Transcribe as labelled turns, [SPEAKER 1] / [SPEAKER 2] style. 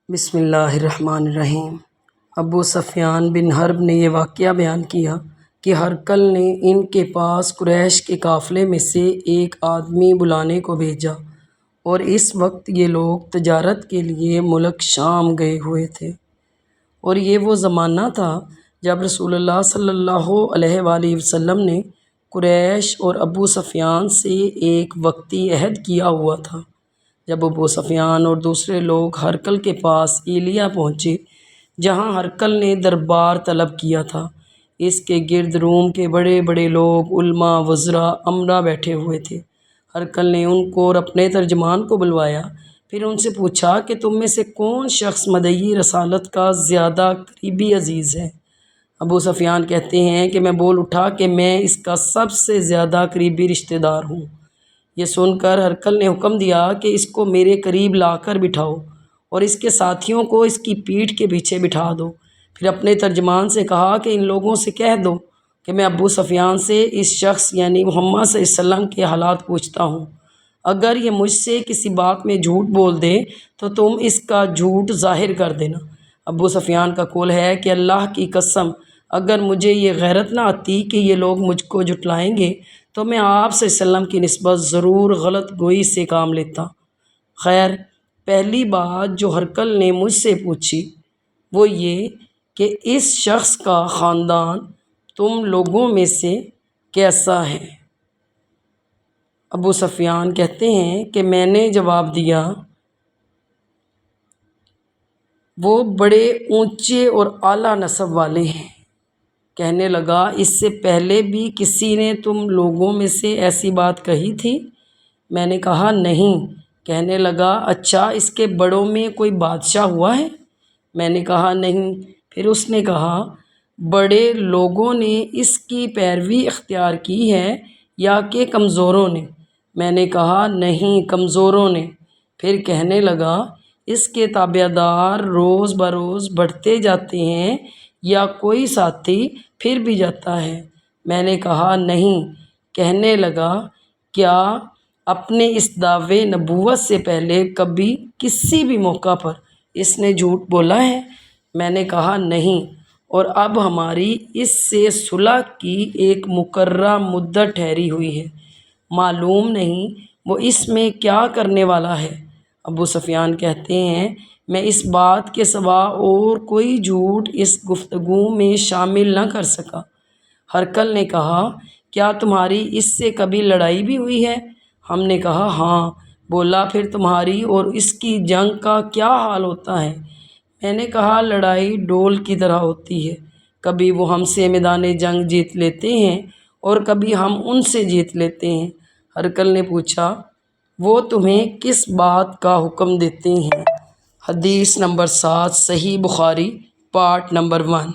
[SPEAKER 1] بسم اللہ الرحمن الرحیم۔ ابو سفیان بن حرب نے یہ واقعہ بیان کیا کہ ہرقل نے ان کے پاس قریش کے قافلے میں سے ایک آدمی بلانے کو بھیجا، اور اس وقت یہ لوگ تجارت کے لیے ملک شام گئے ہوئے تھے، اور یہ وہ زمانہ تھا جب رسول اللہ صلی اللہ علیہ وآلہ وسلم نے قریش اور ابو سفیان سے ایک وقتی عہد کیا ہوا تھا۔ جب ابو سفیان اور دوسرے لوگ ہرقل کے پاس ایلیا پہنچے، جہاں ہرقل نے دربار طلب کیا تھا، اس کے گرد روم کے بڑے بڑے لوگ، علماء، وزراء، امراء بیٹھے ہوئے تھے۔ ہرقل نے ان کو اور اپنے ترجمان کو بلوایا، پھر ان سے پوچھا کہ تم میں سے کون شخص مدعی رسالت کا زیادہ قریبی عزیز ہے؟ ابو سفیان کہتے ہیں کہ میں بول اٹھا کہ میں اس کا سب سے زیادہ قریبی رشتہ دار ہوں۔ یہ سن کر ہرقل نے حکم دیا کہ اس کو میرے قریب لا کر بٹھاؤ اور اس کے ساتھیوں کو اس کی پیٹھ کے پیچھے بٹھا دو۔ پھر اپنے ترجمان سے کہا کہ ان لوگوں سے کہہ دو کہ میں ابو سفیان سے اس شخص یعنی محمد صلی اللہ علیہ وسلم کے حالات پوچھتا ہوں۔ اگر یہ مجھ سے کسی بات میں جھوٹ بول دے تو تم اس کا جھوٹ ظاہر کر دینا۔ ابو سفیان کا قول ہے کہ اللہ کی قسم، اگر مجھے یہ غیرت نہ آتی کہ یہ لوگ مجھ کو جھٹلائیں گے تو میں آپ صلی اللہ علیہ وسلم کی نسبت ضرور غلط گوئی سے کام لیتا۔ خیر، پہلی بات جو ہرقل نے مجھ سے پوچھی وہ یہ کہ اس شخص کا خاندان تم لوگوں میں سے کیسا ہے؟ ابو سفیان کہتے ہیں کہ میں نے جواب دیا، وہ بڑے اونچے اور اعلیٰ نسب والے ہیں۔ کہنے لگا، اس سے پہلے بھی کسی نے تم لوگوں میں سے ایسی بات کہی تھی؟ میں نے کہا نہیں۔ کہنے لگا، اچھا، اس کے بڑوں میں کوئی بادشاہ ہوا ہے؟ میں نے کہا نہیں۔ پھر اس نے کہا، بڑے لوگوں نے اس کی پیروی اختیار کی ہے یا کہ کمزوروں نے؟ میں نے کہا نہیں، کمزوروں نے۔ پھر کہنے لگا، اس کے تابع دار روز بروز بڑھتے جاتے ہیں یا کوئی ساتھی پھر بھی جاتا ہے؟ میں نے کہا نہیں۔ کہنے لگا، کیا اپنے اس دعوے نبوت سے پہلے کبھی کسی بھی موقع پر اس نے جھوٹ بولا ہے؟ میں نے کہا نہیں، اور اب ہماری اس سے صلح کی ایک مقررہ مدت ٹھہری ہوئی ہے، معلوم نہیں وہ اس میں کیا کرنے والا ہے۔ ابو سفیان کہتے ہیں، میں اس بات کے سوا اور کوئی جھوٹ اس گفتگو میں شامل نہ کر سکا۔ ہرقل نے کہا، کیا تمہاری اس سے کبھی لڑائی بھی ہوئی ہے؟ ہم نے کہا ہاں۔ بولا، پھر تمہاری اور اس کی جنگ کا کیا حال ہوتا ہے؟ میں نے کہا، لڑائی ڈول کی طرح ہوتی ہے، کبھی وہ ہم سے میدان جنگ جیت لیتے ہیں اور کبھی ہم ان سے جیت لیتے ہیں۔ ہرقل نے پوچھا، وہ تمہیں کس بات کا حکم دیتے ہیں؟ حدیث نمبر 7، صحیح بخاری، پارٹ نمبر 1۔